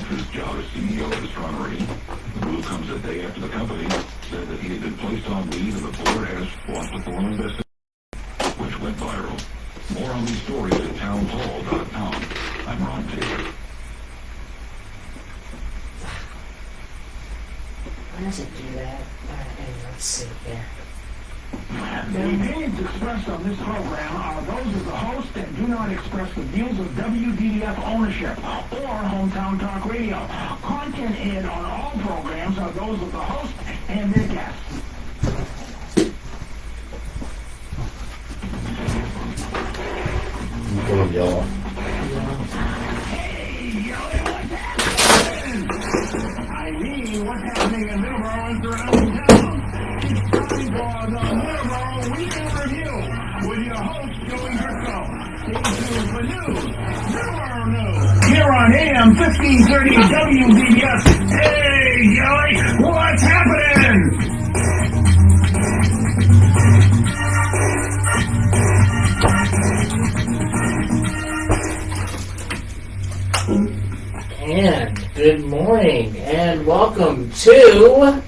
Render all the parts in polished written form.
his job as CEO of Astronomy. The move comes a day after the company said that he had been placed on leave and the board has launched a formal investigation, which went viral. More on these stories at townhall.com. I'm Ron Taylor. Why does it do that? Let's see here. The opinions expressed on this program are those of the host and do not express the views of WDDF ownership or Hometown Talk Radio. Content aired on all programs are those of the host and their guests. Yellow. Hey, Yellow, what's happening? Eileen, what's happening in Middleboro and surrounding town? It's time for the Middleboro Weekend Review with your host, Joey Driscoll. Stay tuned for news, Middleboro News. Here on AM 1530 WBS. Hey, Joey, what's happening? And good morning, and welcome to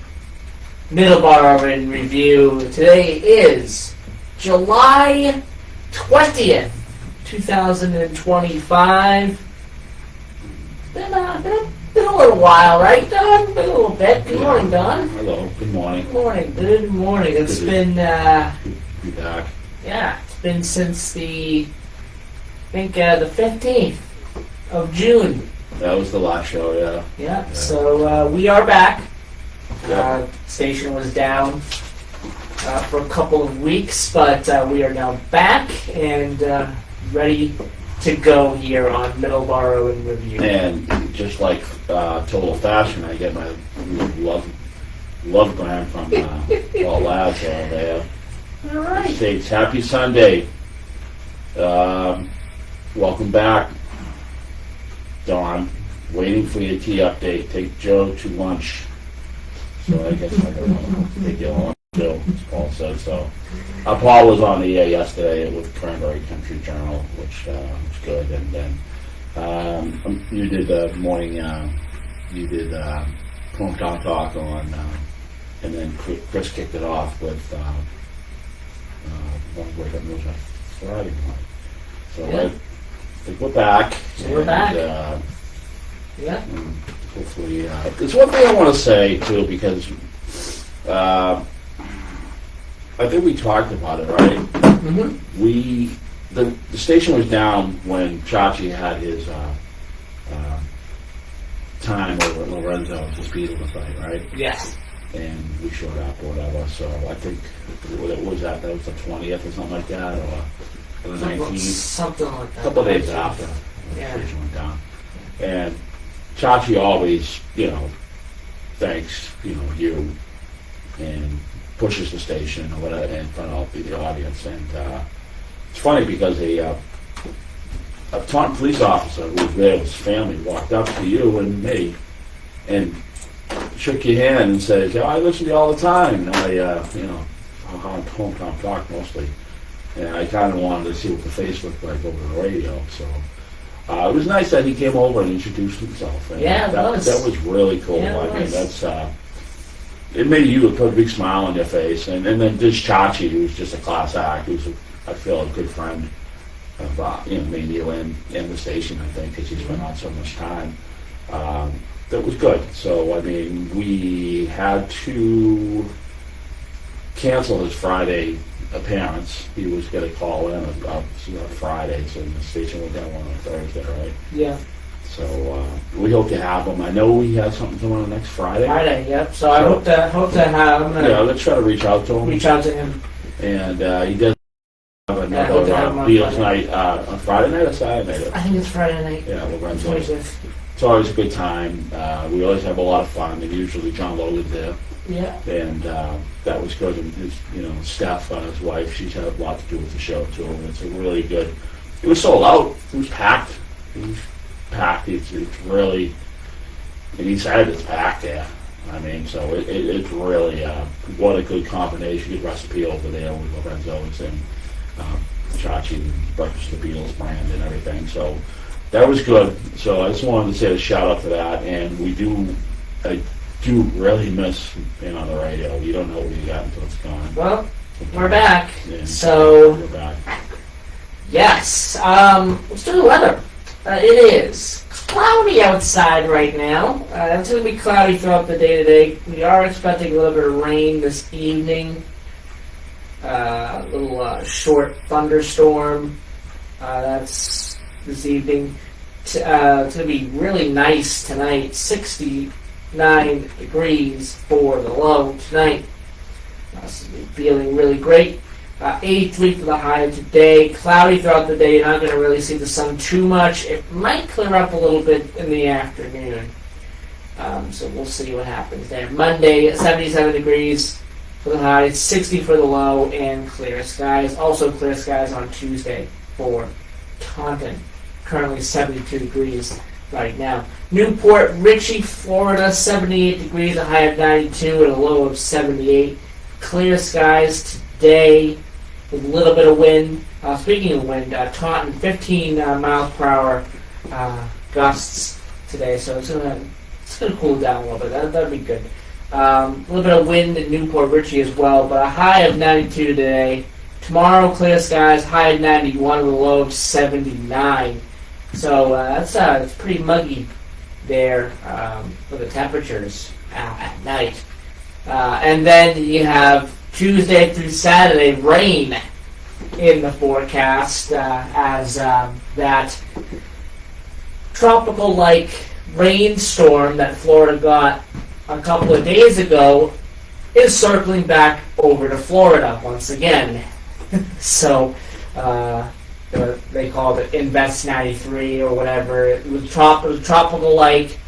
Middleboro in Review. Today is July 20th, 2025. It's been a little while, right, Don? Been a little bit. Good morning, Don. Hello, good morning. Good morning. Good morning. It's been, Be back. yeah, it's been since the 15th of June. That was the last show, yeah. Yeah, so we are back. Yeah. Station was down for a couple of weeks, but we are now back and ready to go here on Middleboro in Review. And just like Total Fashion, I get my love gram from all lads out there. All right. States, happy Sunday. Welcome back. Dawn, waiting for your tea update. Take Joe to lunch. So I guess I gotta take you on too, as Paul said. So Paul was on the air yesterday with Cranberry Country Journal, which was good. And then you did the morning, you did Hometown Talk on, and then Chris kicked it off with Wake Up News on Friday night. So Yeah. I think we're back. So we're back. Yeah. Hopefully, there's one thing I want to say too, because I think we talked about it, right? Mm-hmm. The station was down when Chachi had his time over at Lorenzo to speed of the fight, right? Yes. And we showed up or whatever. So I think what was that? That was the 20th or something like that, or the 19th. Something like that. A couple of days after Yeah. the station went down. And Chachi always, thanks, you, and pushes the station or whatever in front of the audience. And it's funny because a Taunton police officer who was there with his family walked up to you and me and shook your hand and said, I listen to you all the time. And I'm on Hometown Talk mostly. And I kind of wanted to see what the face looked like over the radio. So it was nice that he came over and introduced himself. And Yeah, that was really cool. Yeah, I mean, that's it made you put a big smile on your face. And then just Chachi, who's just a class act, who's I feel a good friend of me, you, and the station. I think because he's been on so much time. That was good. So I mean, we had to cancel his Friday appearance. He was going to call in on Fridays, and the station will get one on Thursday, right? Yeah. So we hope to have him. I know we have something coming on next Friday. Friday, yep. So I hope to have him. Yeah, let's try to reach out to him. Reach out to him. And he does have I hope to have him another on Beatles Friday. night on Friday night or Saturday night? I think it's Friday night. Yeah, Lorenzo. 25th. It's always a good time. We always have a lot of fun, and usually John Logan's there. Yeah. And that was good. And his, Steph, his wife, she's had a lot to do with the show too. And it's a really good. It was sold out. It was packed. It's really. And he said it's packed there. I mean, so it's really what a good combination, good recipe over there with Lorenzo's and Chachi, and Breakfast of the Beatles brand and everything. So that was good. So I just wanted to say a shout out to that. And I do really miss being on the radio. You don't know what you got until it's gone. Well, we're back. Yeah. So, We're back. yes. Let's do the weather. It is cloudy outside right now. It's going to be cloudy throughout the day today. We are expecting a little bit of rain this evening. A little short thunderstorm. That's this evening. It's going to be really nice tonight. 69 degrees for the low tonight. Feeling really great. 83 for the high today. Cloudy throughout the day. You're not going to really see the sun too much. It might clear up a little bit in the afternoon. So we'll see what happens there. Monday, 77 degrees for the high, 60 for the low, and clear skies. Also clear skies on Tuesday for Taunton. Currently 72 degrees right now. Newport Richey, Florida, 78 degrees, a high of 92 and a low of 78. Clear skies today with a little bit of wind. Speaking of wind, Taunton 15 miles per hour gusts today, so it's gonna cool down a little bit. That'll be good. A little bit of wind in Newport Richey as well, but a high of 92 today. Tomorrow, clear skies, high of 91 with a low of 79. So it's pretty muggy there for the temperatures at night. And then you have Tuesday through Saturday rain in the forecast as that tropical-like rainstorm that Florida got a couple of days ago is circling back over to Florida once again. So they called it Invest 93 or whatever. It was tropical-like.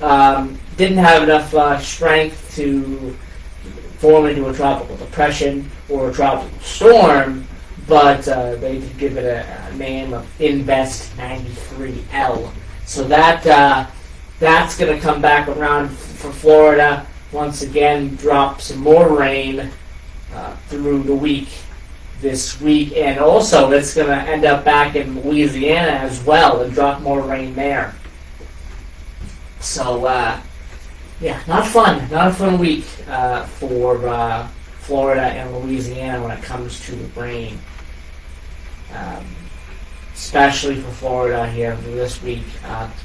Didn't have enough strength to form into a tropical depression or a tropical storm, but they did give it a name of Invest 93L. So that's going to come back around for Florida once again, drop some more rain through the week this week, and also it's going to end up back in Louisiana as well and drop more rain there. So, yeah, not a fun week for Florida and Louisiana when it comes to rain. Especially for Florida here for this week,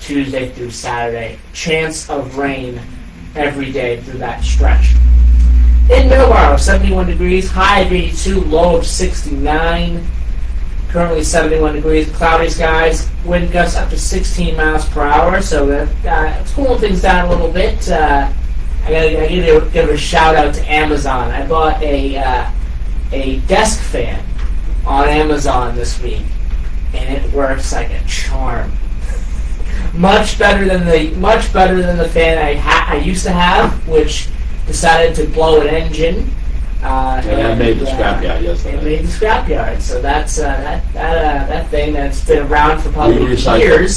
Tuesday through Saturday. Chance of rain every day through that stretch. In Middleboro, 71 degrees, high of 82, low of 69. Currently 71 degrees, cloudy skies, wind gusts up to 16 miles per hour, so it's cooling things down a little bit. I gotta give a shout out to Amazon. I bought a desk fan on Amazon this week, and it works like a charm. Much better than the fan I used to have, which decided to blow an engine. And made the scrapyard yesterday. It made the scrapyard, so that's that thing that's been around for probably years.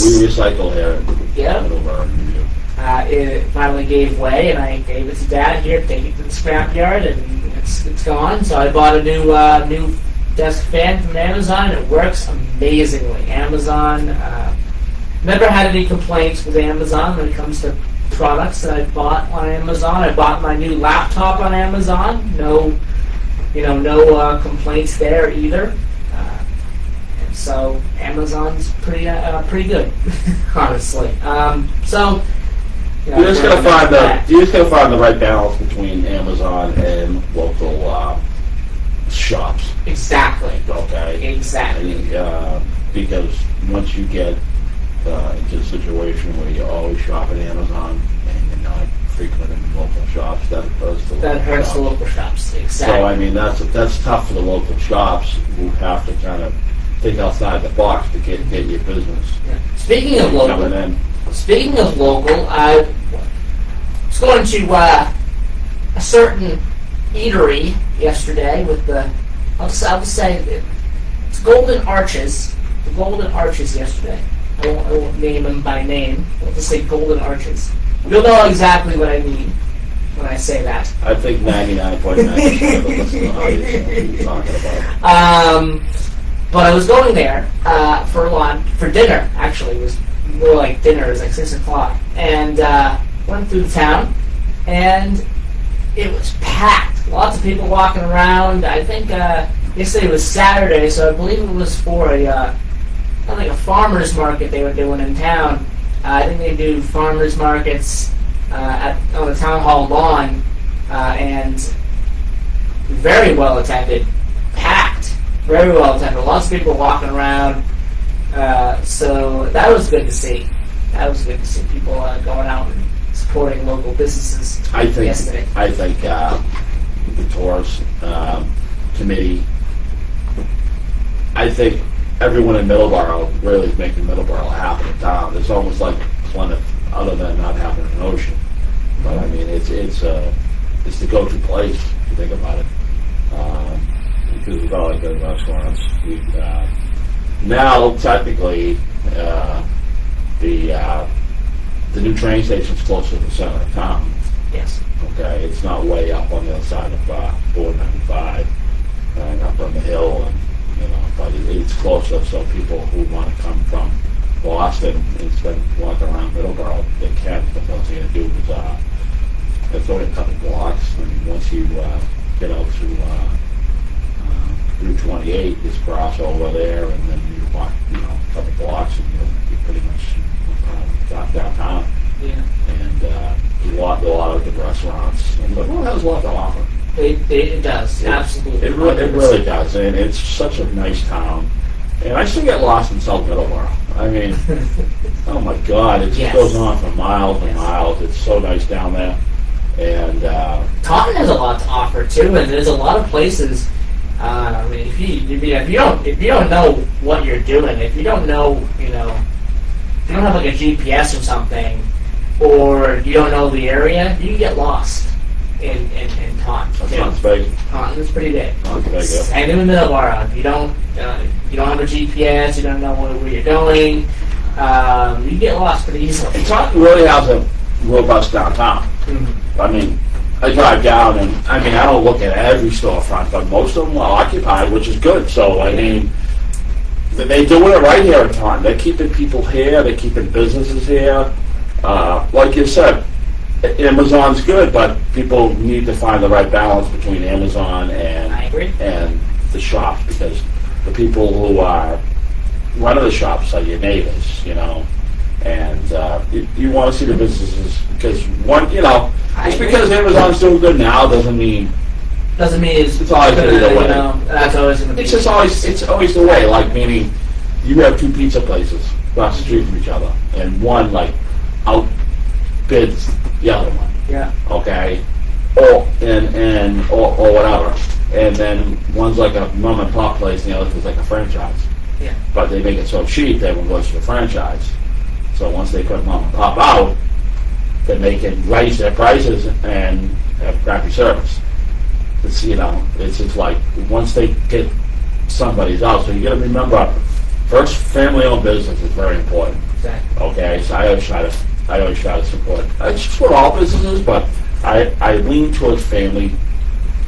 We recycle here. Yep. It finally gave way, and I gave it to Dad. Here, take it to the scrapyard, and it's gone. So I bought a new desk fan from Amazon, and it works amazingly. Amazon. Never had any complaints with Amazon when it comes to products that I bought on Amazon. I bought my new laptop on Amazon. No complaints there either. And so Amazon's pretty good, honestly. So you just gotta find the right balance between Amazon and local shops. Exactly. Okay. Exactly. Because once you get into a situation where you always shop at Amazon and you're not frequenting local shops, that hurts the local shops. Exactly. So I mean that's tough for the local shops who have to kind of think outside the box to get your business. Yeah. Speaking of local, I was going to a certain eatery yesterday with I'll say it's Golden Arches. The Golden Arches yesterday. I won't name them by name. I'll just say Golden Arches. You'll know exactly what I mean when I say that. I think 99.9% of the listeners know what you're talking about. But I was going there for lunch, for dinner. Actually, it was more like dinner. It was like 6 o'clock, and went through the town, and it was packed. Lots of people walking around. I think yesterday was Saturday, so I believe it was for a farmers market they were doing in town. I think they do farmers markets on the town hall lawn, and very well attended, packed, very well attended. Lots of people walking around, so that was good to see. That was good to see people going out and supporting local businesses. I think yesterday. The tourist committee. I think everyone in Middleboro really is making Middleboro a happening town. It's almost like Plymouth, other than not having an ocean. But I mean, it's the go-to place if you think about it. Because we've got all like good restaurants. Now technically the new train station's closer to the center of town. Yes. Okay, it's not way up on the other side of 495 and up on the hill, and but it's closer, so people who want to come from Boston instead of walking around Middleborough, they can. But the thing to do is it's only a couple blocks. I mean, once you get out to Route 28, just cross over there, and then you walk, a couple blocks, and you're pretty much downtown. Yeah. And a lot of good restaurants. And Middleborough has a lot to offer. It does, absolutely. It really does, and it's such a nice town. And I still get lost in South Middleborough. I mean, oh my God, it just goes on for miles and miles. It's so nice down there. And Taunton has a lot to offer too, and there's a lot of places. I mean, if you don't know what you're doing, if you don't know, if you don't have like a GPS or something, or you don't know the area, you can get lost in Taunton. Taunton's big. Taunton's pretty big. Taunton's big, yeah. And in Middleborough, if you don't have a GPS, you don't know where you're going, you can get lost pretty easily. And Taunton really has a robust downtown. Mm-hmm. I mean, I drive down, and I don't look at every storefront, but most of them are occupied, which is good. So I mean, they're doing it right here in Taunton. They're keeping people here. They're keeping businesses here. Like you said, Amazon's good, but people need to find the right balance between Amazon and the shops, because the people who are running the shops are your neighbors, and you want to see the businesses, because just because Amazon's doing good now doesn't mean it's always going to be the way. That's always going to be. It's always the way. Like, meaning you have two pizza places across the street from each other, and one outbids the other one. Yeah. Okay. Or whatever. And then one's like a mom and pop place, and the other is like a franchise. Yeah. But they make it so cheap that everyone goes to the franchise. So once they put mom and pop out, then they can raise their prices and have crappy service. It's it's like once they get somebody's out. So you got to remember, first, family-owned business is very important. Exactly. Okay, so I always try to support. I support all businesses, but I lean towards family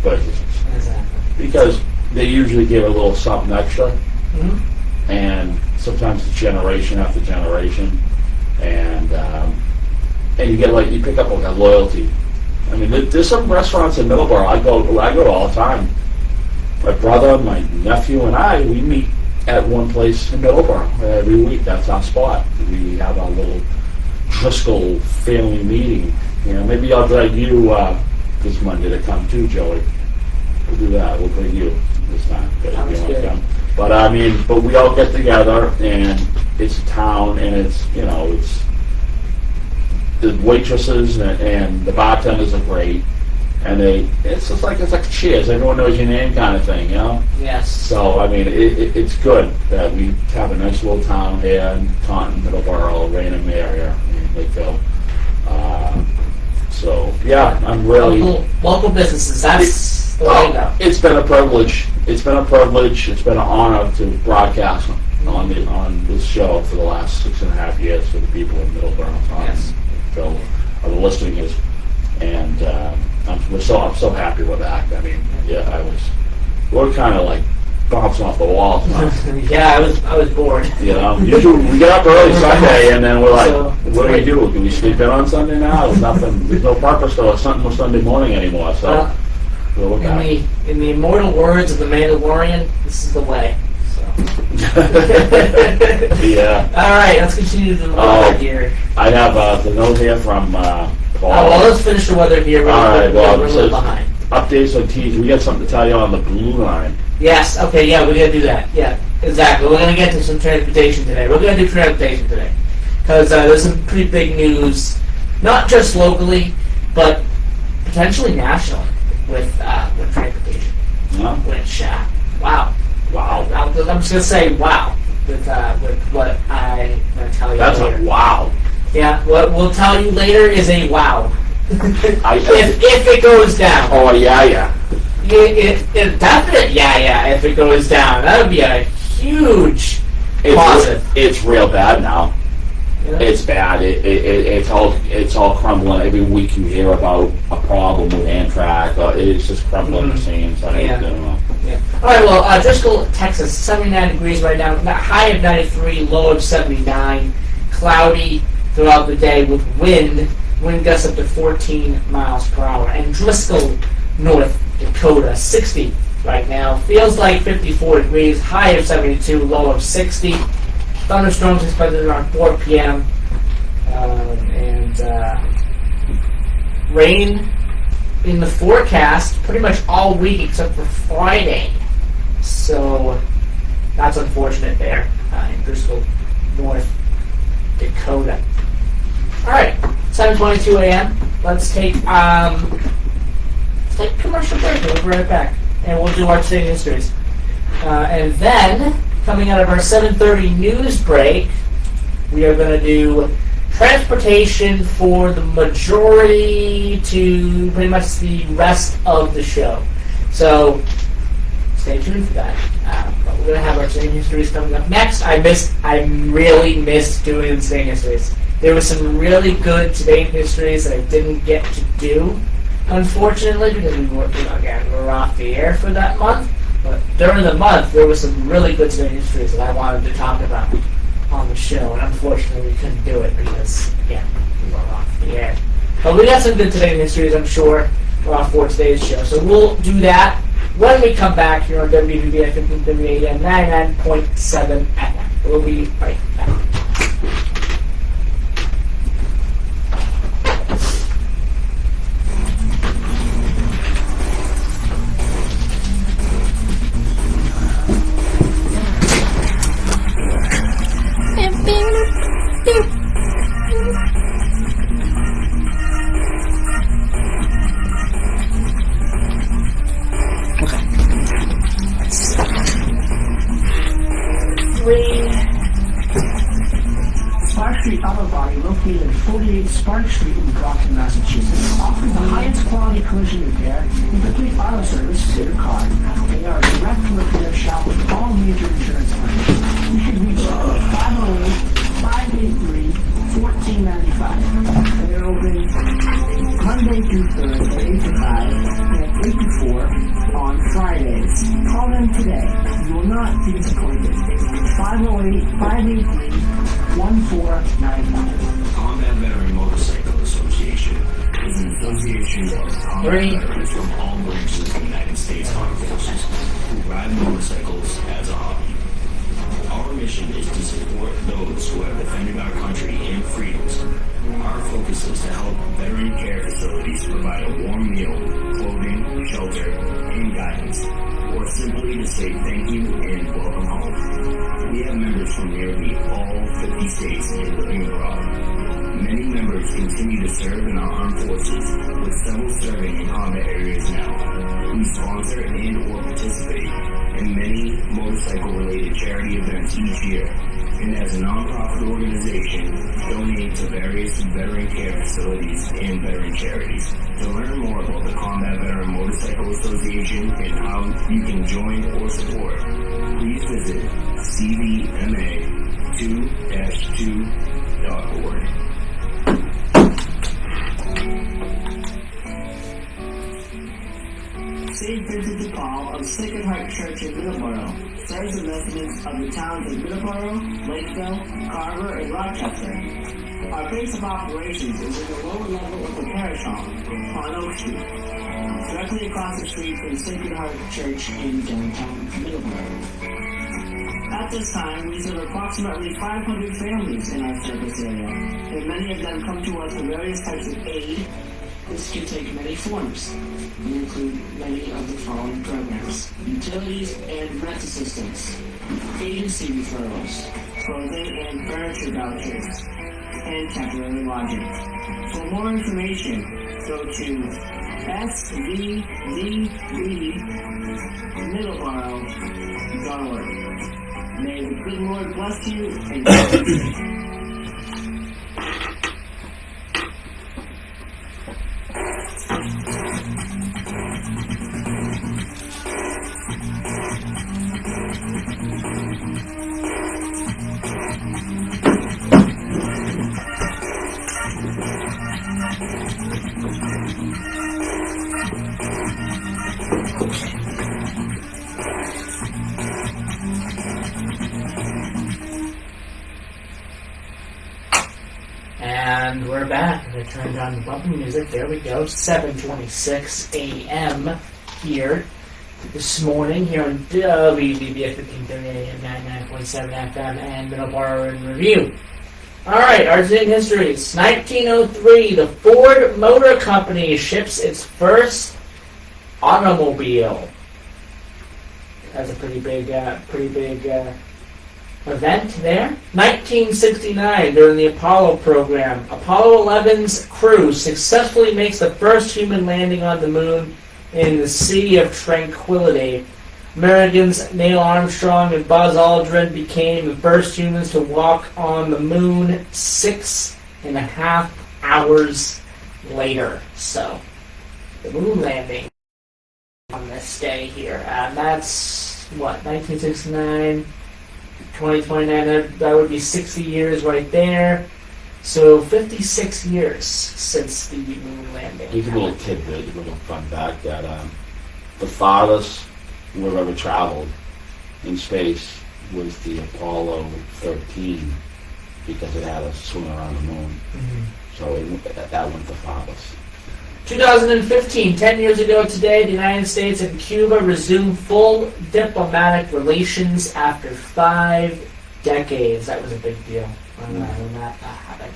businesses. Exactly. Because they usually give a little something extra, Mm-hmm. and sometimes it's generation after generation, and you get you pick up like a loyalty. I mean, there's some restaurants in Middleborough I go to all the time. My brother, my nephew, and we meet at one place in Middleborough every week. That's our spot. We have our little Driscoll family meeting. Maybe I'll drag you this Monday to come too, Joey. We'll do that. We'll bring you this time. Sounds good. But we all get together, and it's a town, and it's the waitresses and the bartenders are great, and it's just like cheers. Everyone knows your name kind of thing, Yes. So it's good that we have a nice little town here in Taunton, Middleborough, Raynham area, in Lakeville. So yeah, I'm really local businesses. That's the way to go. It's been a privilege. It's been an honor to broadcast on this show for the last 6.5 years for the people in Middleborough, Taunton, Yes. Phil, the listening is, and I'm so happy with that. I mean, we're kind of like bouncing off the walls. Yeah, I was bored. You know, usually we get up early Sunday and then we're like, So, what do we do? Can we sleep in on Sunday now? There's nothing. There's no purpose to Sunday morning anymore. So we'll look at it. in the immortal words of the Mandalorian, this is the way. So. Yeah. All right, let's continue the weather here. I have the note here from Paul. Well, let's finish the weather here. All right, well, we're a it little says- behind. Updates on T's. We got something to tell you on the blue line. Yes, okay, yeah, we're going to do that. Yeah, exactly. We're going to get to some transportation today. We're going to do transportation today. Because there's some pretty big news, not just locally, but potentially nationally with transportation. Huh? Which, wow. Wow. I'm just going to say wow with what I'm going to tell you That's later. a wow. Yeah, what we'll tell you later is a wow. If it goes down. Oh, yeah. It definite yeah if it goes down. That would be a huge positive. It's real bad now. You know? It's bad. It's all crumbling. Every week you hear about a problem with Amtrak. It's just crumbling the seams. I Yeah. don't know. Yeah. All right. Well, Driscoll, Texas, 79 degrees right now. High of 93, low of 79. Cloudy throughout the day with wind gusts up to 14 miles per hour. And Driscoll, North Dakota, 60 right now. Feels like 54 degrees. High of 72, low of 60. Thunderstorms expected around 4 p.m. Rain in the forecast pretty much all week except for Friday. So that's unfortunate there in Driscoll, North Dakota. All right, 7:22 a.m. Let's take a commercial break. We'll be right back, and we'll do our state histories. And then, coming out of our 7:30 news break, we are going to do transportation for the majority to pretty much the rest of the show. So stay tuned for that. But we're going to have our state histories coming up next. I really missed doing the state histories. There were some really good state histories that I didn't get to do, unfortunately, because we were off the air for that month. But during the month, there were some really good state histories that I wanted to talk about on the show, and unfortunately we couldn't do it because, again, we were off the air. But we got some good today histories, I'm sure, for today's show. So we'll do that when we come back here on WVBI 1530 AM 99.7 FM. We'll be right back. Spark Street Auto Body, located at 48 Spark Street in Brockton, Massachusetts, offers the highest quality collision repair and complete auto service to your car. They are a direct repair shop with all major insurance claims. You should reach out at 508-583-1495. They are open Monday through Thursday, 8 to 5, and 8 to 4 on Fridays. Call them today. You will not be disappointed. 508-583-1495. Combat Veteran Motorcycle Association is an association of combat veterans from all branches of the United States Armed Forces who ride motorcycles as a hobby. Our mission is to support those who have defended our country and freedoms. Our focus is to help veteran care facilities provide a warm meal, clothing, shelter, and guidance, or simply to say thank you and welcome home. We have members from nearly all 50 states and living abroad. Many members continue to serve in our armed forces, with several serving in combat areas now. We sponsor and or participate in many motorcycle-related charity events each year, and as a non-profit organization, donate to various veteran care facilities and veteran charities. To learn more about the Combat Veteran Motorcycle Association and how you can join or support, please visit cvma2-2.org. Save visit to Paul of Sacred Heart Church in Middleboro serves the residents of the towns of Middleboro, Lakeville, Carver, and Rochester. Our base of operations is in the lower level of the parish hall on Oak Street, directly across the street from Sacred Heart Church in downtown Middleboro. At this time, we serve approximately 500 families in our service area, and many of them come to us for various types of aid. This can take many forms. We include many of the following programs: utilities and rent assistance, agency referrals, clothing and furniture vouchers, and temporary lodging. For more information, go to svvmiddleboro.org. May the good Lord bless you and keep you. And we're back. I turned on the bumper music. There we go. 7:26 a.m. here this morning here on WBBF 1530 AM 99.7 FM and Middleboro in Review. Alright, Argentine histories. 1903, the Ford Motor Company ships its first automobile. That's a pretty big event there. 1969, during the Apollo program, Apollo 11's crew successfully makes the first human landing on the moon in the Sea of Tranquility. Americans Neil Armstrong and Buzz Aldrin became the first humans to walk on the moon 6.5 hours later. So, the moon landing on this day here. That's, 1969... 2029, that would be 60 years right there. So 56 years since the moon landing. Here's a little tidbit, a little fun fact that the farthest we've ever traveled in space was the Apollo 13 because it had us swim around the moon. Mm-hmm. So that went the farthest. 2015, 10 years ago today, the United States and Cuba resumed full diplomatic relations after 5 decades. That was a big deal when that happened.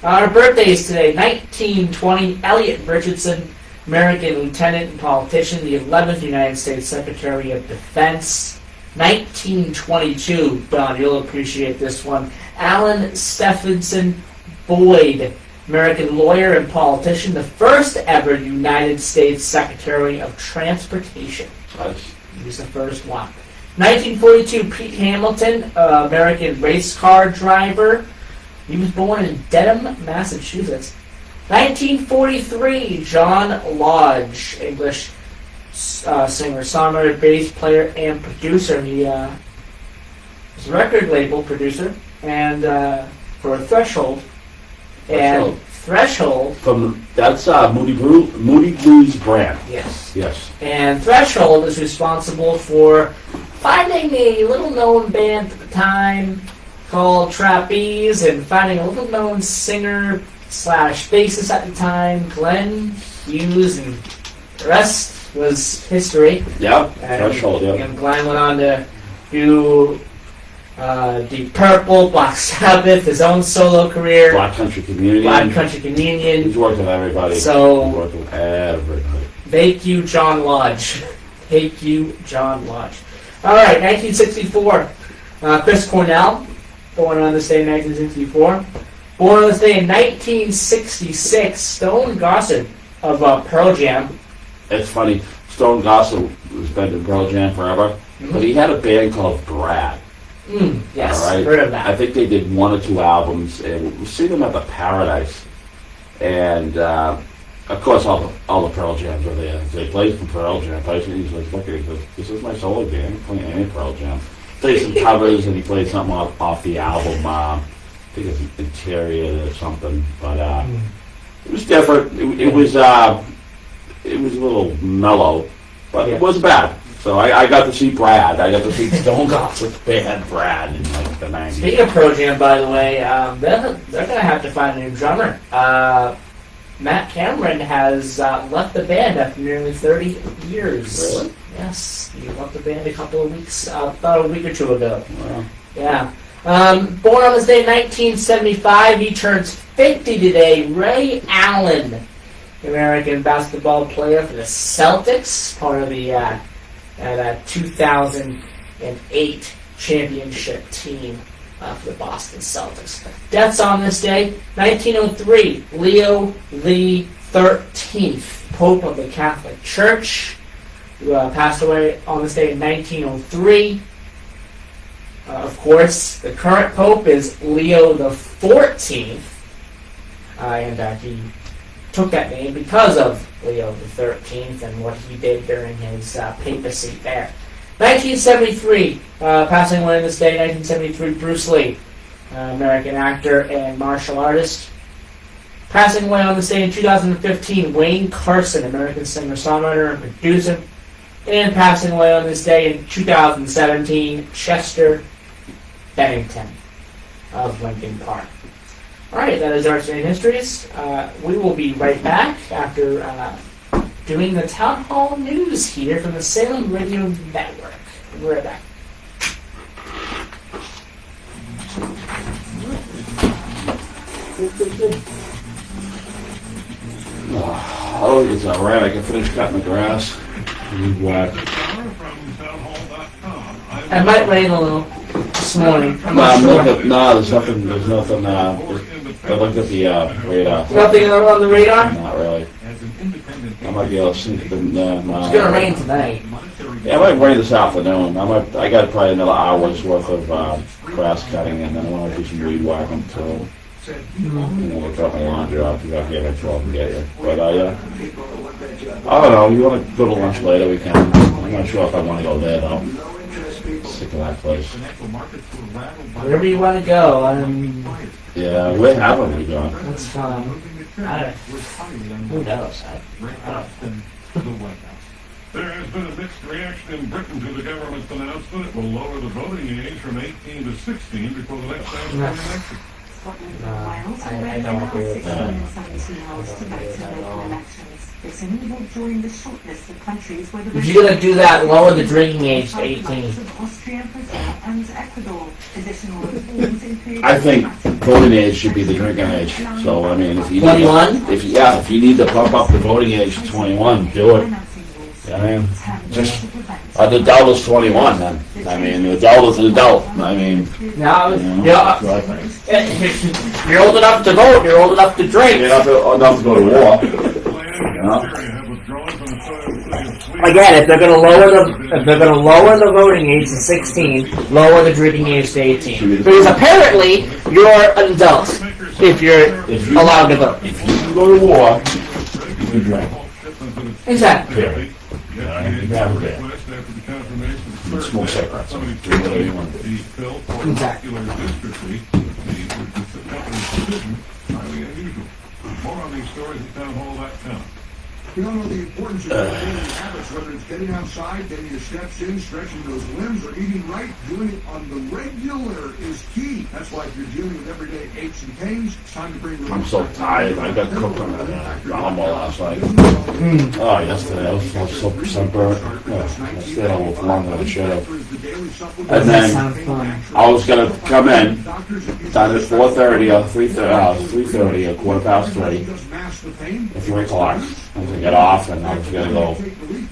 Our birthdays today, 1920, Elliot Richardson, American lieutenant and politician, the 11th United States Secretary of Defense. 1922, Don, you'll appreciate this one, Alan Stephenson Boyd, American lawyer and politician, the first ever United States Secretary of Transportation. Nice. He was the first one. 1942, Pete Hamilton, American race car driver. He was born in Dedham, Massachusetts. 1943, John Lodge, English singer, songwriter, bass player, and producer. He was a record label producer and for Threshold. And Threshold. That's Moody Blues brand. Yes. Yes. And Threshold is responsible for finding a little-known band at the time called Trapeze and finding a little-known singer/bassist at the time, Glenn Hughes, and the rest was history. Yeah. Threshold. Yeah. And Glenn went on to do Deep Purple, Black Sabbath, his own solo career. Black Country Communion. He's worked with everybody. So, he's worked with everybody. Thank you, John Lodge. Thank you, John Lodge. All right, 1964. Chris Cornell, born on this day in 1964. Born on this day in 1966, Stone Gossard of Pearl Jam. It's funny, Stone Gossard has been in Pearl Jam forever, but he had a band called Brad. Yes, right? Heard of that. I think they did 1 or 2 albums, and we see them at the Paradise. And of course, all the Pearl Jams were there. They played for Pearl Jam. He's like, look, this is my solo band. I'm playing any Pearl Jam. Played some covers, and he played something off the album. I think it was Interior or something. But it was different. It was a little mellow, but it wasn't bad. So I got to see Brad. I got to see Stone Gossip's band Brad in like the 90s. Speaking of Pearl Jam, by the way, they're going to have to find a new drummer. Matt Cameron has left the band after nearly 30 years. Really? Yes, he left the band about a week or two ago. Wow. Yeah. Born on this day in 1975, he turns 50 today. Ray Allen, American basketball player for the Celtics, part of the 2008 championship team for the Boston Celtics. Deaths on this day, 1903, Leo the 13th, Pope of the Catholic Church, who passed away on this day in 1903. Of course, the current Pope is Leo the 14th, and he took that name because of Leo the 13th and what he did during his papacy there. 1973, passing away on this day, 1973, Bruce Lee, American actor and martial artist. Passing away on this day in 2015, Wayne Carson, American singer-songwriter and producer. And passing away on this day in 2017, Chester Bennington of Lincoln Park. Alright, that is our Today Histories. We will be right back after doing the Town Hall News here from the Salem Radio Network. We'll be right back. Oh, it's alright. I can finish cutting the grass. It might rain a little this morning. I'm No, not sure. there's nothing. There's nothing. I looked at the radar. Nothing on the radar? Not really. I might be able to see the. No. It's going to rain tonight. Yeah, it might rain this afternoon. I got probably another hour's worth of grass cutting, and then I want to do some weed whacking too. We'll drop my laundry off to go here at 12 and get you. But I don't know. You want to go to lunch later? We can. I'm not sure if I want to go there though. Sick of that place. Wherever you want to go, Yeah, where haven't we gone? that's fine. Who knows? I don't know. There has been a mixed reaction in Britain to the government's announcement it will lower the voting age from 18 to 16 before the next national election. I don't agree with that. If you're going to do that, lower the drinking age to 18. I think voting age should be the drinking age. So I mean, if you 21? if you need to pump up the voting age to 21, do it. I mean, just the adult is 21 then. I mean, the adult is an adult. I mean, Now, so you're old enough to vote, you're old enough to drink. you're not enough to go to war. Again, if they're going to lower the voting age to 16, lower the drinking age to 18. Because apparently you're an adult if you're allowed to vote. If you go to war, you can drink. Exactly. Period. You can have a beer. You can smoke cigarettes. Do whatever you want to do. Exactly. More on these stories at townhall.com. We all know the importance of daily habits, whether it's getting outside, getting your steps in, stretching those limbs, or eating right. Doing it on the regular is key. That's why if you're dealing with everyday aches and pains, it's time to bring relief. I'm so tired. I got cooked on that lawnmower last night. Oh, yesterday I was so sunburnt. I stayed on with longer than I should have. And then I was gonna come in done at 4:30 or 3:30 or 3:15 at 3 o'clock. I was gonna get off and I was gonna go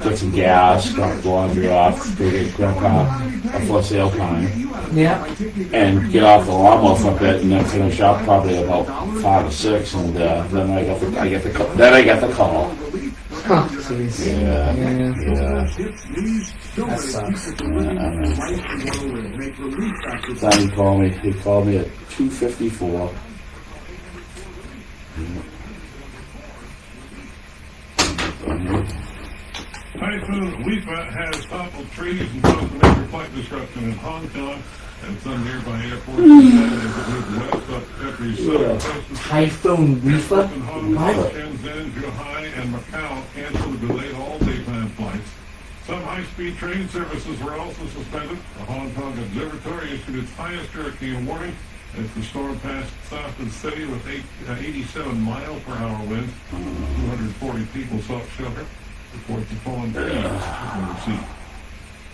get some gas, drop the laundry off, go get Grandpa a for sale kind, Yeah. and get off the lawnmower for a bit, and then finish up probably about 5 or 6, and then I got the call. Huh. Jeez. Yeah. That sucks. Then he called me at 2:54. Typhoon Weepa has toppled trees and caused a major flight disruption in Hong Kong and some nearby airports. Typhoon Weepa? Hong Kong, Shenzhen, Zhuhai, and Macau canceled or delayed all daytime flights. Some high-speed train services were also suspended. The Hong Kong Observatory issued its highest hurricane warning as the storm passed south of the city with 87-mile-per-hour winds. 240 people sought shelter. Reports of fallen trees on the sea.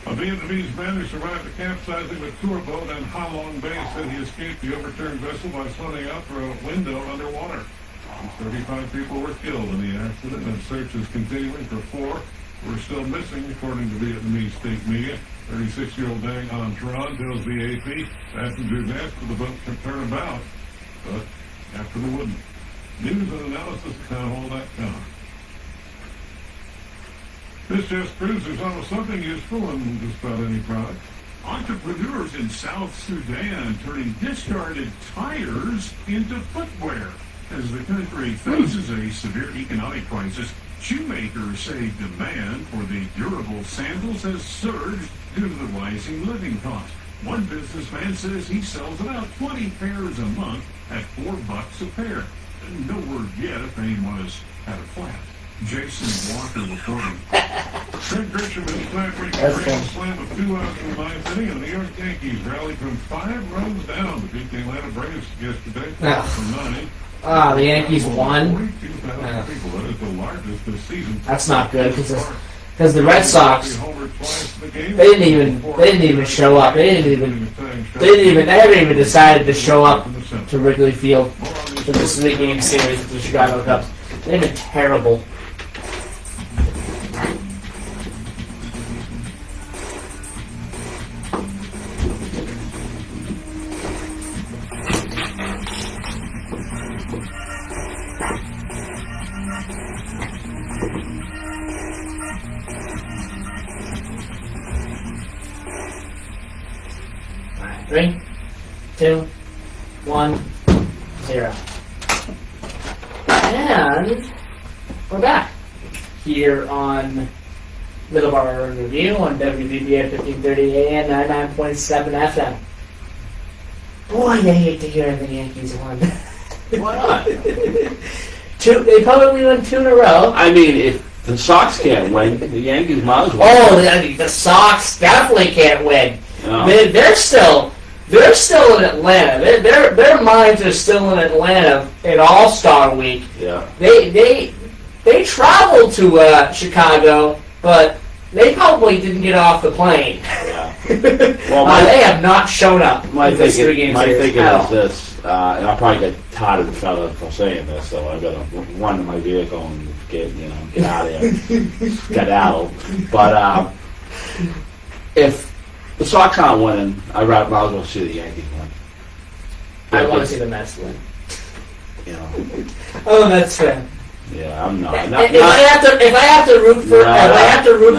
A Vietnamese man who survived the capsizing of a tour boat in Ha Long Bay said he escaped the overturned vessel by swimming out through a window underwater. 35 people were killed in the accident, and search is continuing for 4 who are still missing, according to Vietnamese state media. 36-year-old Dang An Tran tells the AP passengers asked for the boat to turn about, but after the wouldn't. News and analysis at townhall.com. This just proves there's almost something useful in just about any product. Entrepreneurs in South Sudan turning discarded tires into footwear. As the country faces a severe economic crisis, shoemakers say demand for the durable sandals has surged due to the rising living costs. One businessman says he sells about 20 pairs a month at $4 a pair. No word yet if anyone has had a flat. Jason Walker reporting. Craig Grisham is flat-breaking grand slam of 2 outs in the 9th inning, and the New York Yankees rallied from 5 runs down to beat the Atlanta Braves yesterday from 9. The Yankees won. 42,000 people. That is the largest this season. That's not good because the Red Sox they didn't even show up. They haven't even decided to show up to Wrigley Field for this 3-game series with the Chicago Cubs. They've been terrible. Alright, 3, 2, 1, 0. And we're back here on Middleboro Review on WBBA 1530 AM 99.7 FM. Boy, I hate to hear the Yankees won. Why not? They probably won 2 in a row. I mean, if the Sox can't win, the Yankees might as well. Oh, the Sox definitely can't win. No. They're still in Atlanta. Their minds are still in Atlanta in All-Star Week. Yeah. They traveled to Chicago, but they probably didn't get off the plane. Yeah. Well, they have not shown up. My in this thinking, 3-game my series thinking at is all. this, and I'll probably get tired of the fella for saying this, so I gotta run to my vehicle and get out of here, skedaddle. But if the Sox aren't winning, I might as well see the Yankees win. I want to see the Mets win. You know, I'm a Mets fan. yeah, I'm not. If I have to root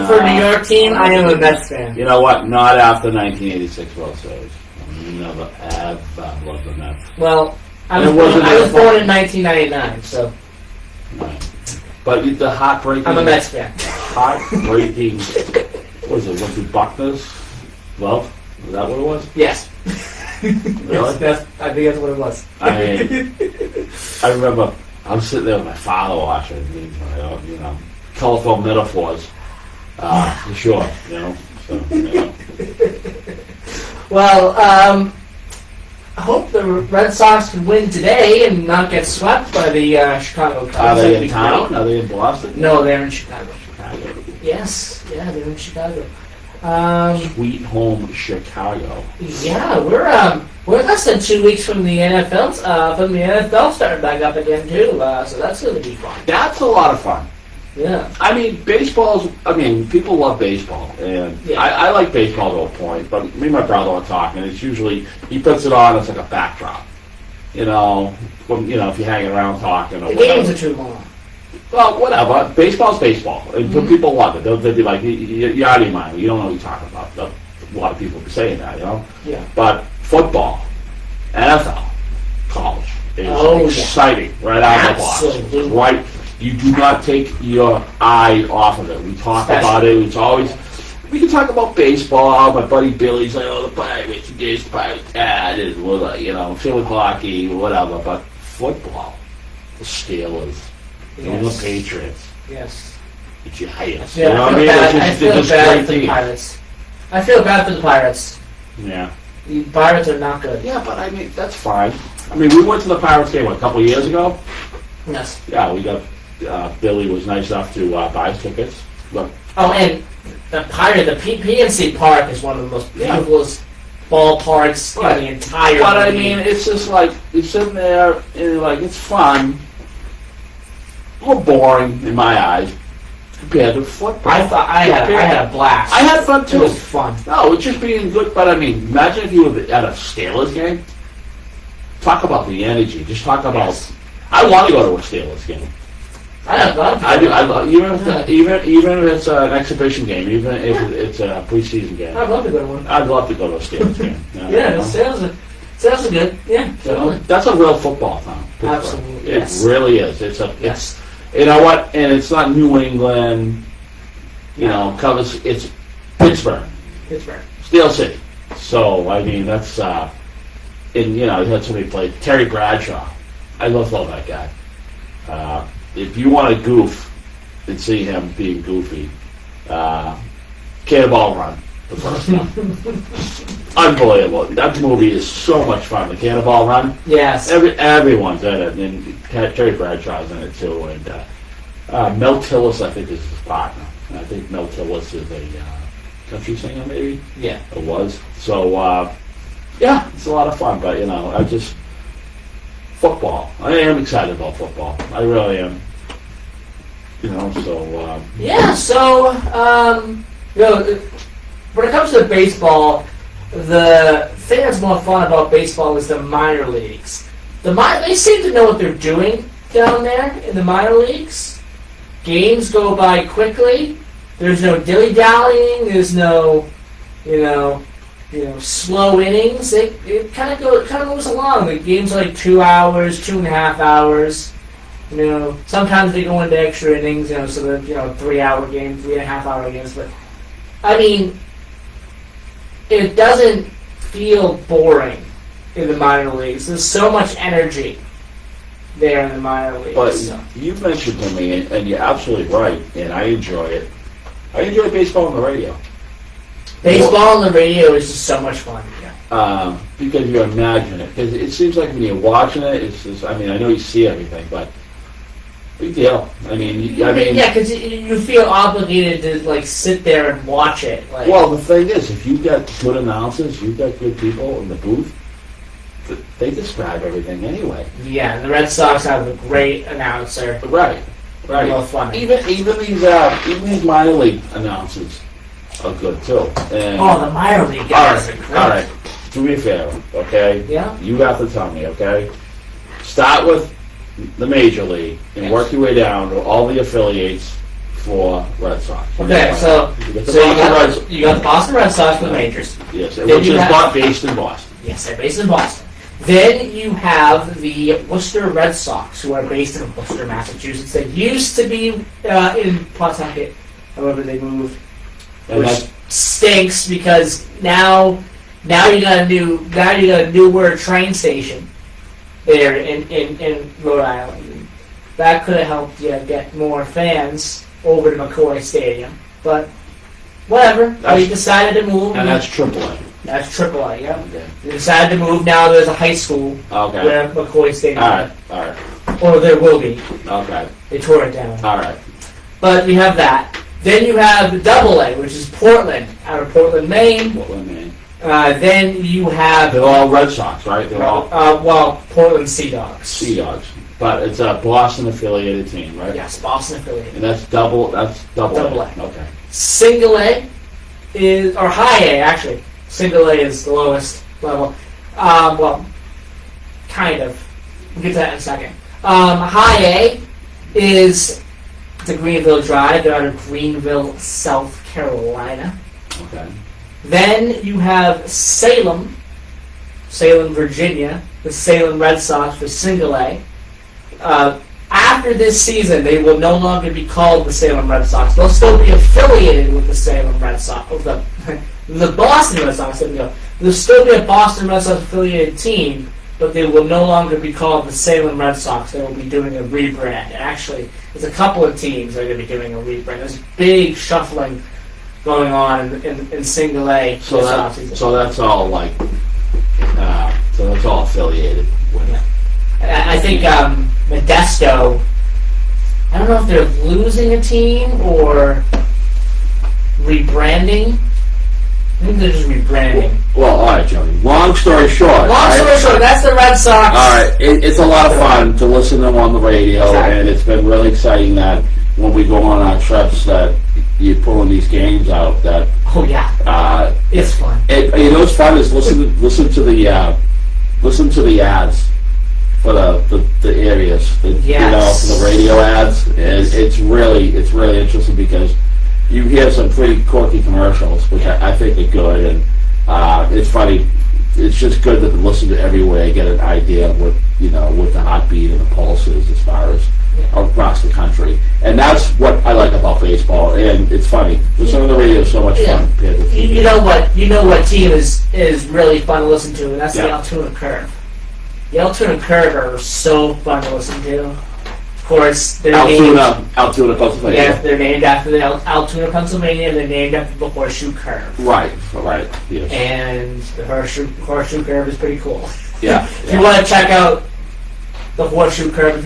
for a New York team, I am a Mets fan. You know what? Not after 1986 World Series. I never ever loved the Mets. Well, I And was it wasn't born in 1999, so Right. But the heartbreaking. I'm a Mets fan. Heartbreaking. What was it? Was it Buckner's Love? Is that what it was? Yes. Really? Yes, I think that's what it was. I remember I was sitting there with my father watching, colorful metaphors, for sure, So, Well, I hope the Red Sox can win today and not get swept by the Chicago Cubs. Are That'd they be in town? great. Are they in Boston? No, they're in Chicago. Chicago. Yes, yeah, they're in Chicago. Sweet home Chicago. Yeah, we're less than 2 weeks from the NFL starting back up again too. So that's going to be fun. That's a lot of fun. Yeah. I mean, people love baseball, and Yeah. I like baseball to a point, but me and my brother are talking, it's usually, he puts it on, it's like a backdrop. If you're hanging around talking or The whatever. games are too long. Well, whatever. Baseball's baseball. And people love it. They'll be like, you're out of your mind. You don't know what you're talking about. A lot of people be saying that, Yeah. But football, NFL, college is Oh, exciting right out of the box. Absolutely. Right? You do not take your eye off of it. We talk about it. It's always... We can talk about baseball. My buddy Billy's like, the Pirates, this, the Pirates, that, and same with hockey, whatever. But football, the Steelers, the Yes. Patriots. Yes. Giants. Yeah, You know I what I feel mean? bad. They're I just- feel they're just bad great for the teams. Pirates. I feel bad for the Pirates. Yeah. The Pirates are not good. Yeah, but I mean, that's fine. I mean, we went to the Pirates game a couple of years ago. Yes. Yeah, we got, Billy was nice enough to buy us tickets. Look, Oh, and the PNC Park is one of the most beautiful ballparks Right. in the entire but I league. mean, it's just like, you're sitting there, and you're like, it's fun. A little boring in my eyes compared to football. I thought I had a blast. I had fun It too. was fun. No, it's just being good. But I mean, imagine if you were at a Steelers game. Talk about the energy. Just talk about. Yes. I want to go to a Steelers game. I love I do. I love even if it's an exhibition game, even if it's a preseason game. I'd love to go to one. I'd love to go to a Steelers game. Yeah, the sales are good. Yeah, You know, totally. that's a real football town. Pittsburgh. Absolutely, It yes. really is. It's a. Yes. You know what? And it's not New England. You know, covers. It's Pittsburgh. Pittsburgh. Steel City. So, I mean, that's, and, you know, you had somebody play Terry Bradshaw. I love that guy. If you want to goof and see him being goofy, Cannonball Run, the first one. Unbelievable. That movie is so much fun. The Cannonball Run. Yes. Everyone's in it. And Terry Bradshaw's in it, too. And Mel Tillis, I think, is his partner. And I think Mel Tillis is a country singer, maybe. Yeah. It was. So, yeah, it's a lot of fun, but, you know, football. I am excited about football. I really am. You know, so, Yeah. So, you know, when it comes to baseball, the thing that's more fun about baseball is the minor leagues. They seem to know what they're doing down there in the minor leagues. Games go by quickly. There's no dilly-dallying. There's no, slow innings. It kind of moves along. The games are like 2 hours, 2.5 hours. You know, sometimes they go into extra innings. You know, so the 3-hour games, 3.5-hour games. But I mean, it doesn't feel boring in the minor leagues. There's so much energy there in the minor leagues. but So. you mentioned to me, and you're absolutely right, and I enjoy it. I enjoy baseball on the radio. Baseball on the radio is just so much fun. Because you imagine it. Because it seems like when you're watching it, it's just, I mean, I know you see everything, but big deal. I mean, Yeah, because you feel obligated to like sit there and watch it. Like, well, the thing is, if you've got good announcers, you've got good people in the booth, they describe everything anyway. yeah, the Red Sox have a great announcer. Right. They're both funny. Even these minor league announcers are good too. And Oh, the minor league guys are great. all right. Do me a favor, okay? Yeah. You have to tell me, okay? Start with the major league and Yes. work your way down to all the affiliates for Red Sox. Okay, so you get the you Boston Red Sox. got the Boston Red Sox for the majors. Yes, Then which you is have- based in Boston. Yes, they're based in Boston. Then you have the Worcester Red Sox, who are based in Worcester, Massachusetts. They used to be in Pawtucket, however they moved, And which that's, stinks because now you got a newer train station there in Rhode Island. And that could have helped you get more fans over to McCoy Stadium, but whatever. They decided to move. and that's AAA. That's AAA. Yeah. Okay. They decided to move. Now there's a high school Okay. where McCoy Stadium, All right. or there will be. Okay. They tore it down. All right. But you have that. Then you have AA, which is Portland, out of Portland, Maine. Portland, Maine. Then you have They're all Red Sox, right? They're all Portland Sea Dogs. Sea Dogs. But it's a Boston affiliated team, right? Yes, Boston affiliated. And that's double A. Double A. Okay. Single A is, or high A actually. Single A is the lowest level. Well, kind of. We'll get to that in a second. High A is the Greenville Drive. They're out of Greenville, South Carolina. Okay. Then you have Salem, Virginia, the Salem Red Sox for Single A. After this season, they will no longer be called the Salem Red Sox. They'll still be affiliated with the Salem Red Sox, with the Boston Red Sox. There we go. There'll still be a Boston Red Sox affiliated team, but they will no longer be called the Salem Red Sox. They will be doing a rebrand. Actually, there's a couple of teams that are going to be doing a rebrand. There's big shuffling going on in Single A. So that's all like, so that's all affiliated with. Yeah. I think Modesto, I don't know if they're losing a team or rebranding. I think they're just rebranding. Well, all right, Johnny. Long story short. Long story short, that's the Red Sox. All right, it's a lot of fun to listen to them on the radio, Exactly. and it's been really exciting that when we go on our trips that you're pulling these games out. That Oh yeah, it's fun. you know what's fun is listen to the ads for the areas, you know, for the radio ads, and it's really interesting because you hear some pretty quirky commercials, which I think are good, and it's funny. It's just good to listen to everywhere, get an idea of what the heartbeat and the pulse is as far as across the country, and that's what I like about baseball. And it's funny. Listening to the radio is so much fun compared to TV. You know what team is really fun to listen to, and that's the Altoona Curve. The Altoona Curve are so fun to listen to. Of course, they're Altoona, Pennsylvania. Yeah, they're named after the Altoona, Pennsylvania, and they're named after the Horseshoe Curve. Right, yes. And the Horseshoe Curve is pretty cool. Yeah. If you want to check out the Horseshoe Curve, if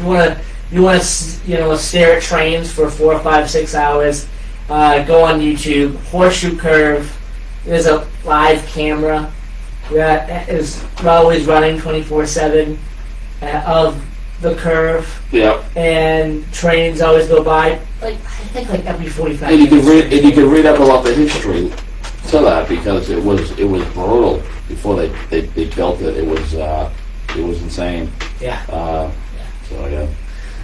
you want to stare at trains for 4, 5, 6 hours, go on YouTube. Horseshoe Curve. There's a live camera that is always running 24/7 of the curve. Yep. And trains always go by, I think every 45 And you minutes. can read up about the history to that because it was brutal before they built it. It was insane. Yeah. So yeah.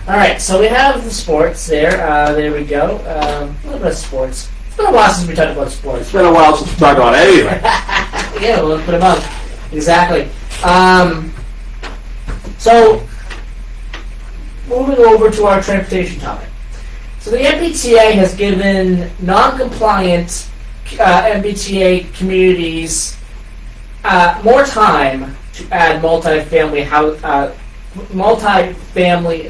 All right, so we have the sports there. There we go. A little bit of sports. It's been a while since we talked about sports. It's been a while since we talked about anything. Yeah, we'll put them up. Exactly. So, moving over to our transportation topic. So the MBTA has given non-compliant MBTA communities more time to add multifamily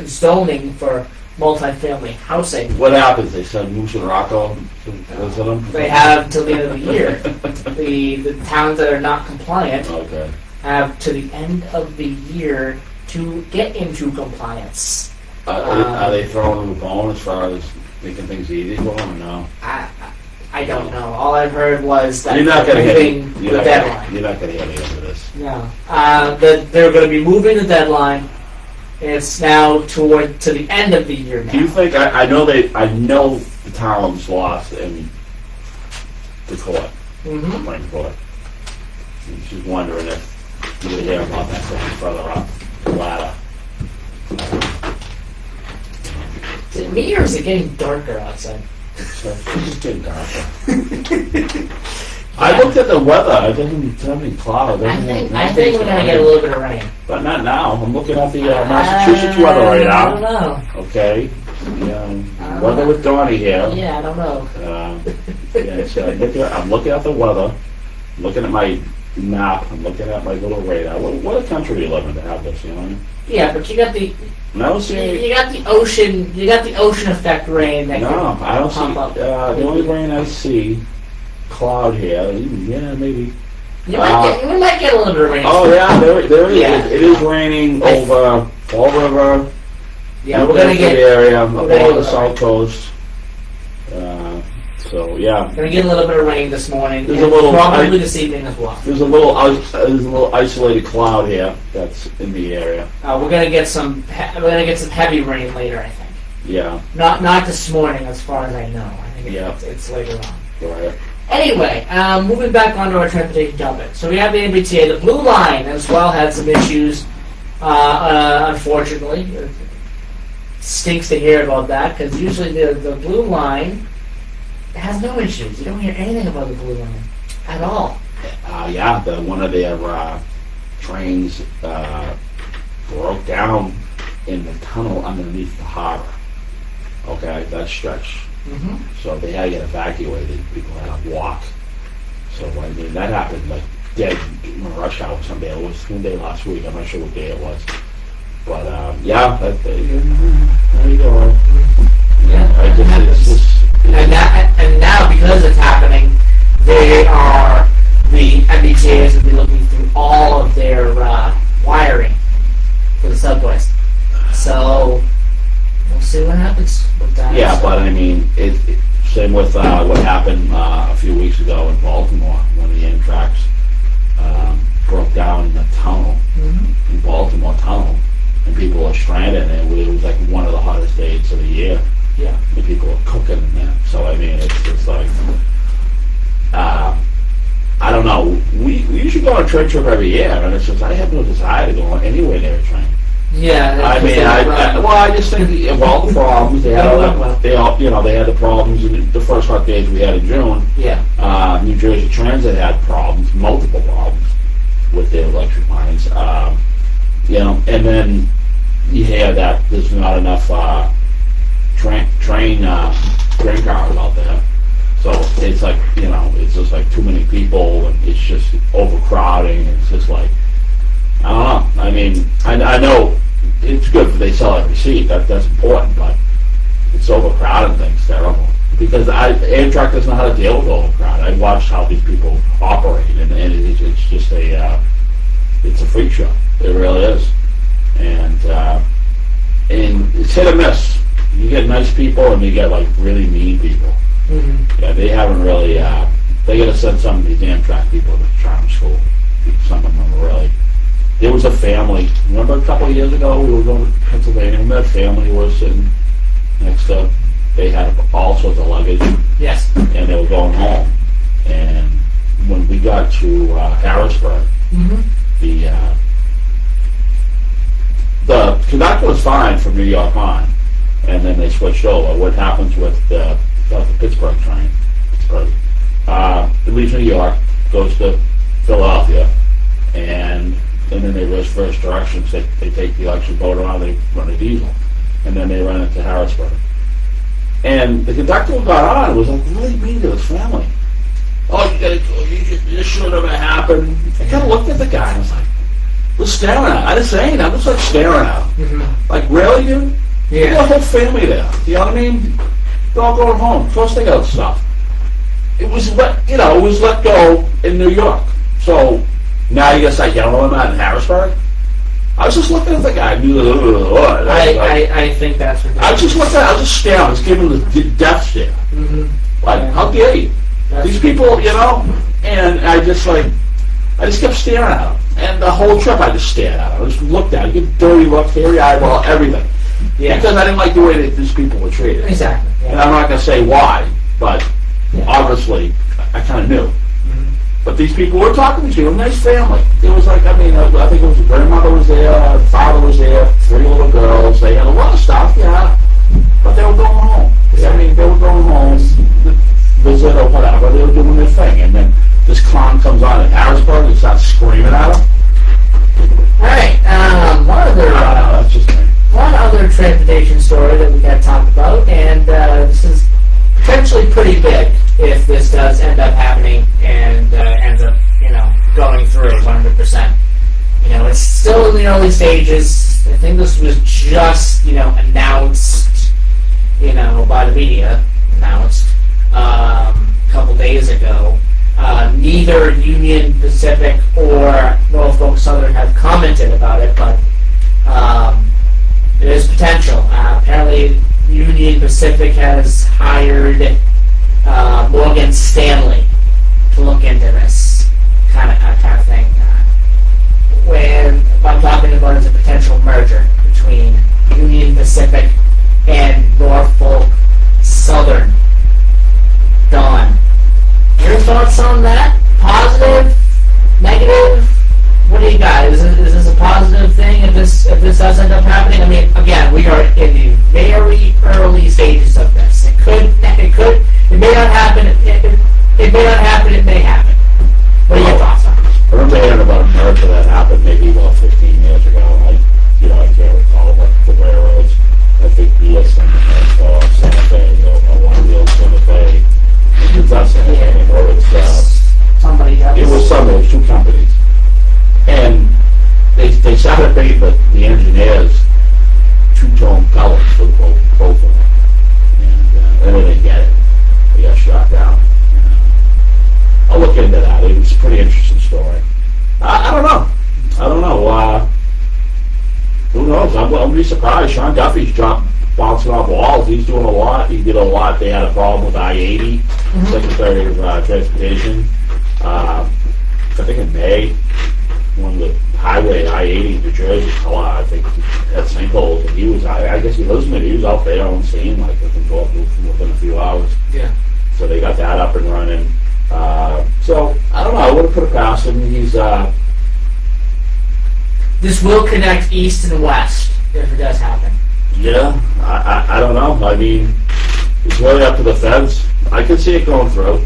zoning for multifamily housing. What happens? They send Moose and Rocco to visit them? They have till the end of the year. The towns that are not compliant Okay. have to the end of the year to get into compliance. Are they throwing them a bone as far as making things easy for them or no? I don't know. All I've heard was that You're not going to moving the deadline. You're not going to get any of this. No. That they're going to be moving the deadline. It's now to the end of the year now. Do you think I know the towns lost in the court, Supreme Court. I'm just wondering if you hear about that going further up the ladder. Is it me or is it getting darker outside? It's just getting darker. I looked at the weather. It doesn't have any clouds. I think we're going to get a little bit of rain. But not now. I'm looking at the Massachusetts weather right now. I don't know. Okay. The weather with Donnie here. Yeah, I don't know. So I'm looking at the weather. I'm looking at my map. I'm looking at my little radar. What a country we live in to have this, you know? Yeah, but you got the ocean. You got the ocean effect rain. That No, I don't see. pop up. The only rain I see, cloud here. Yeah, maybe. You might get a little bit of rain. Oh yeah, there is. Yeah. It is raining over Fall River. Yeah, we're gonna get area we're along gonna the get- South Coast. So yeah, Gonna get a little bit of rain this morning. There's and a little- probably this evening as well. there's a little isolated cloud here that's in the area. We're gonna get some heavy rain later. I think. Yeah, Not this morning, as far as I know. I think Yeah. it's later on. right. Anyway, moving back onto our transportation topic. So we have the MBTA. The Blue Line as well had some issues, unfortunately. It stinks to hear about that, because usually the Blue Line has no issues. You don't hear anything about the Blue Line at all. Yeah, one of their trains broke down in the tunnel underneath the harbor. Okay, that stretch. So they had to get evacuated. People had to walk. So I mean, that happened like dead in rush hour someday. It was one day last week. I'm not sure what day it was. But yeah, there you go. Yeah, I just, it's just, and now because it's happening, the MBTAs will be looking through all of their wiring for the subways. So we'll see what happens with that. yeah, but I mean, same with what happened a few weeks ago in Baltimore when the Amtrak broke down in the tunnel, in Baltimore tunnel, and people were stranded, and it was like one of the hottest days of the year. Yeah. And people were cooking in there. So I mean, it's like, I don't know. We usually go on a train trip every year, and it's just I have no desire to go anywhere near a train. Yeah. I mean, I just think of all the problems they had. They had the problems in the first hot days we had in June. Yeah. New Jersey Transit had problems, multiple problems with their electric lines. And then you hear that there's not enough train cars out there. So it's like, it's just like too many people, and it's just overcrowding. It's just like, I don't know. I mean, I know it's good if they sell every seat. That's important, but it's overcrowding things terrible. Because Amtrak doesn't know how to deal with overcrowd. I watched how these people operate, and it's just it's a freak show. It really is. And it's hit or miss. You get nice people, and you get like really mean people. Mm-hmm. Yeah, they haven't really. They got to send some of these Amtrak people to charm school. Some of them really. There was a family. Remember a couple of years ago we were going to Pennsylvania. And that family was sitting next to. They had all sorts of luggage. Yes. And they were going home. And when we got to Harrisburg, the conductor was fine from New York on, and then they switched over. What happens with the Pittsburgh train? It leaves New York, goes to Philadelphia, and then they reverse directions. They take the electric boat around, they run a diesel, and then they run into Harrisburg. And the conductor who got on was like really mean to his family. Oh, you gotta go, this should have happened. I kind of looked at the guy and was like, was staring at him. I didn't say anything. I was like staring at him. Like, really, dude? Yeah. You got a whole family there. You know what I mean? They're all going home. Of course they got stuff. It was let go in New York. So now you guys like, you don't know I'm at in Harrisburg? I was just looking at the guy. I think that's what I was just looking at I was just staring. I was giving the death stare. Like, how dare you? These people, and I just kept staring at them. And the whole trip I just stared at them. I just looked at them. Give dirty look, hairy eyeball, everything. Yeah. Because I didn't like the way that these people were treated. Exactly. Yeah. And I'm not going to say why, but obviously I kind of knew. But these people were talking to these people, nice family. It was like, I think it was the grandmother was there, the father was there, 3 little girls. They had a lot of stuff, but they were going home. I mean, they were going home, visit or whatever. They were doing their thing. And then this clown comes on in Harrisburg and starts screaming at them. All right. One other transportation story that we got to talk about, and this is potentially pretty big if this does end up happening and ends up, going through 100%. It's still in the early stages. I think this was just, announced, by the media, a couple days ago. Neither Union Pacific or Norfolk Southern have commented about it, but there is potential. Apparently, Union Pacific has hired Morgan Stanley to look into this kind of thing. When I'm talking about is a potential merger between Union Pacific and Norfolk Southern. Don, your thoughts on that? Positive? Negative? What do you got? Is this a positive thing if this does end up happening? I mean, again, we are in the very early stages of this. It may not happen. It may not happen. It may happen. What are your thoughts on it? I remember hearing about a merger that happened maybe about 15 years ago. I can't recall what the railroads. I think BS and Santa Fe or one of the old Santa Fe. It's not Santa Fe anymore. It's somebody else. It was 2 companies. paint the engineers two-tone colors for both of them. And they didn't get it. They got shot down. I'll look into that. It was a pretty interesting story. I don't know. Who knows? I'll be surprised. Sean Duffy's bouncing off walls. He's doing a lot. He did a lot. They had a problem with I-80, Secretary of Transportation. I think in May, when the highway I-80 in New Jersey, I think had sinkholes, and he was, I guess he lives in it. He was out there on scene, like within a few hours. Yeah. So they got that up and running. So I don't know. I wouldn't put it past him. He's This will connect east and west if it does happen. yeah. I don't know. I mean, it's really up to the feds. I could see it going through.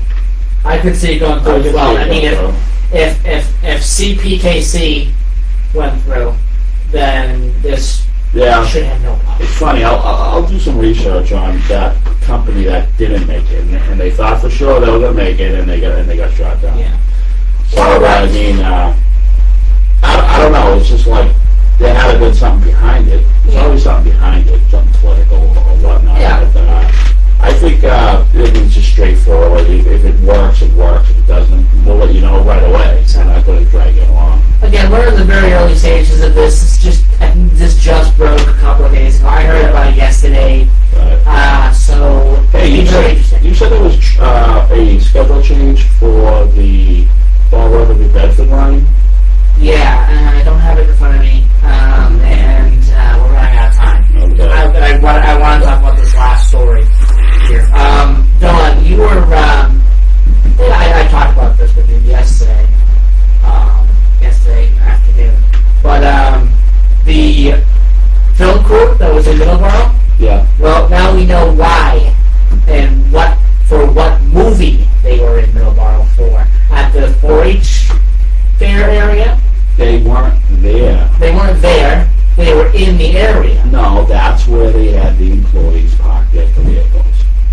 I could see it going through as well. I mean, if CPKC went through, then this Yeah. should have no problem. It's funny. I'll do some research on that company that didn't make it, and they thought for sure they were going to make it, and they got shot down. Yeah. So I mean, I don't know. It's just like there had to been something behind it. There's always something behind it, something political or whatnot. Yeah. But, I think it's just straightforward. If it works, it works. If it doesn't, we'll let you know right away. We're not going to drag it along. Again, we're in the very early stages of this. This just broke a couple of days ago. I heard about it yesterday. So Hey, it's very interesting. you said there was a schedule change for the Fall River to Bedford line? Yeah, I don't have it in front of me, and we're running out of time. Okay. I want to talk about this last story here. Dawn, you were, I talked about this with you yesterday afternoon, but the film crew that was in Middleboro, Yeah. well, now we know why and what movie they were in Middleboro for. At the 4-H fair area, They weren't there. they weren't there, they were in the area. No, that's where they had the employees park their vehicles.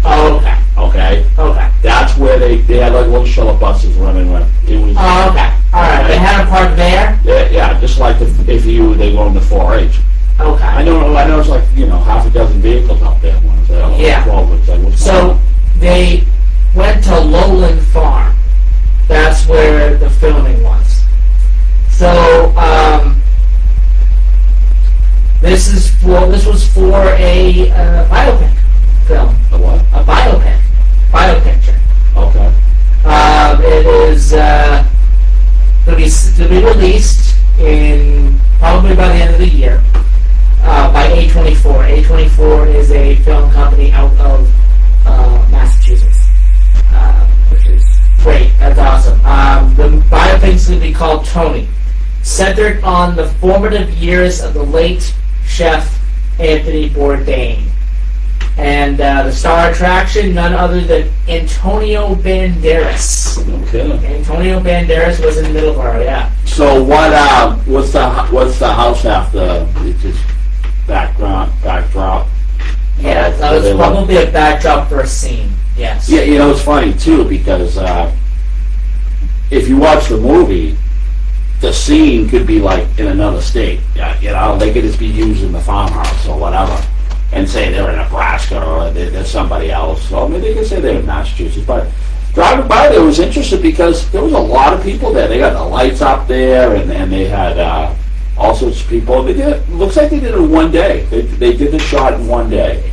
Oh, okay. Okay? Okay. That's where they had like little shuttle buses running when it was. Oh, okay. Alright, they had a park there? Yeah, just like if they go into 4-H. Okay. I know it's like, half a dozen vehicles out there. When it's like, Yeah. 12, it's like, what's going So, on? they went to Lowland Farm. That's where the filming was. So, this was for a biopic film. A what? A biopicture. Okay. It is to be released in probably by the end of the year by A24. A24 is a film company out of Massachusetts, which is great. That's awesome. The biopic's going to be called Tony, centered on the formative years of the late chef Anthony Bourdain. And the star attraction, none other than Antonio Banderas. Okay. Antonio Banderas was in Middleboro, yeah. So what's the house after? It's just backdrop. Yeah, that was probably a backdrop for a scene, yes. Yeah, it's funny too because if you watch the movie, the scene could be like in another state. They could just be using the farmhouse or whatever, and say they're in Nebraska or they're somebody else. So maybe they could say they're in Massachusetts. But driving by there was interesting because there was a lot of people there. They got the lights up there, and they had all sorts of people. Looks like they did it in one day. They did the shot in one day.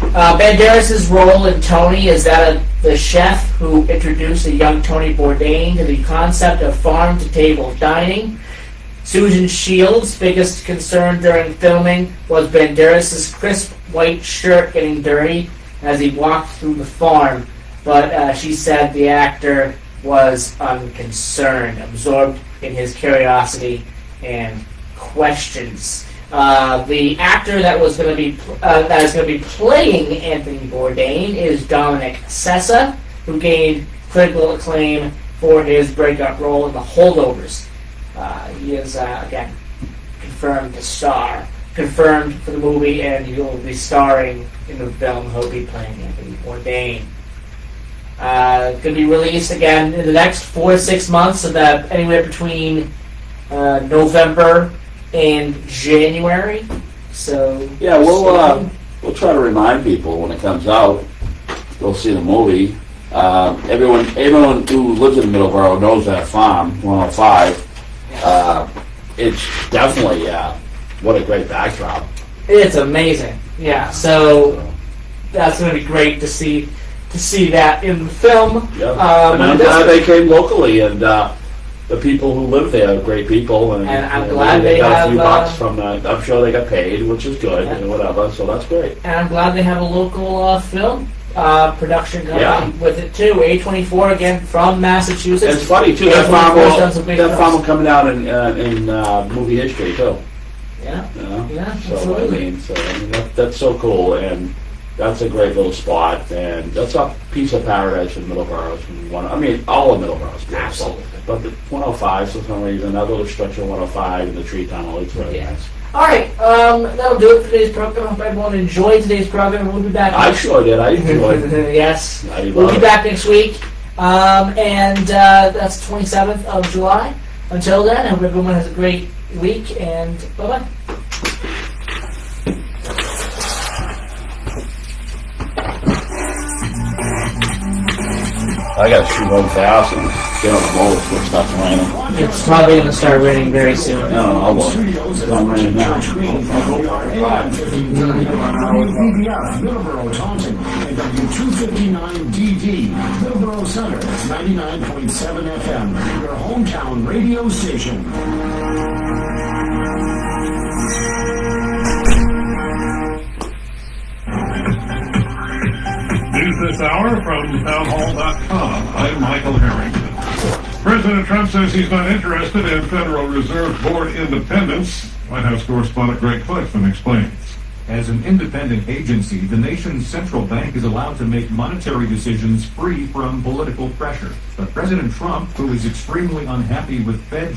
Banderas' role in Tony is that of the chef who introduced the young Tony Bourdain to the concept of farm-to-table dining. Susan Shields' biggest concern during filming was Banderas' crisp white shirt getting dirty as he walked through the farm, but she said the actor was unconcerned, absorbed in his curiosity and questions. The actor that is going to be playing Anthony Bourdain is Dominic Sessa, who gained critical acclaim for his breakout role in The Holdovers. He is again confirmed for the movie, and he will be starring in the film. He'll be playing Anthony Bourdain. Going to be released again in the next 4 to 6 months, so that anywhere between November in January. So Yeah, we'll try to remind people when it comes out. Go see the movie. Everyone who lives in Middleboro knows that farm, 105. It's definitely what a great backdrop. It's amazing. Yeah. So that's going to be great to see that in the film. Yeah. And I'm glad they came locally, and the people who live there are great people. And I'm glad they got have a few bucks from that. I'm sure they got paid, which is good, and whatever. So that's great. And I'm glad they have a local film production company Yeah. with it too. A24 again from Massachusetts. It's funny too. That farm will come down in movie history too. Yeah. You know? Yeah. So Absolutely. that's so cool, and that's a great little spot, and that's a piece of paradise in Middleborough. All of Middleborough's beautiful, Absolutely. but the 105 for some reason, that little stretch of 105 and the tree tunnel, it's really Yeah. nice. All right. That'll do it for today's program. I hope everyone enjoyed today's program. We'll be back. I sure did. I enjoyed it. Yes. I We'll love be it. back next week. And that's 27th of July. Until then, I hope everyone has a great week, and bye-bye. I got to shoot home fast and get on the boat before it stops raining. It's probably going to start raining very soon. No, I'll look. Studios It's not raining now. WBBF, Middleboro, Taunton, and W259DD, Middleboro Center, 99.7 FM, your hometown radio station. News this hour from townhall.com. I'm Michael Harrington. President Trump says he's not interested in Federal Reserve Board independence. White House correspondent Greg Clifton explains. As an independent agency, the nation's central bank is allowed to make monetary decisions free from political pressure. But President Trump, who is extremely unhappy with Fed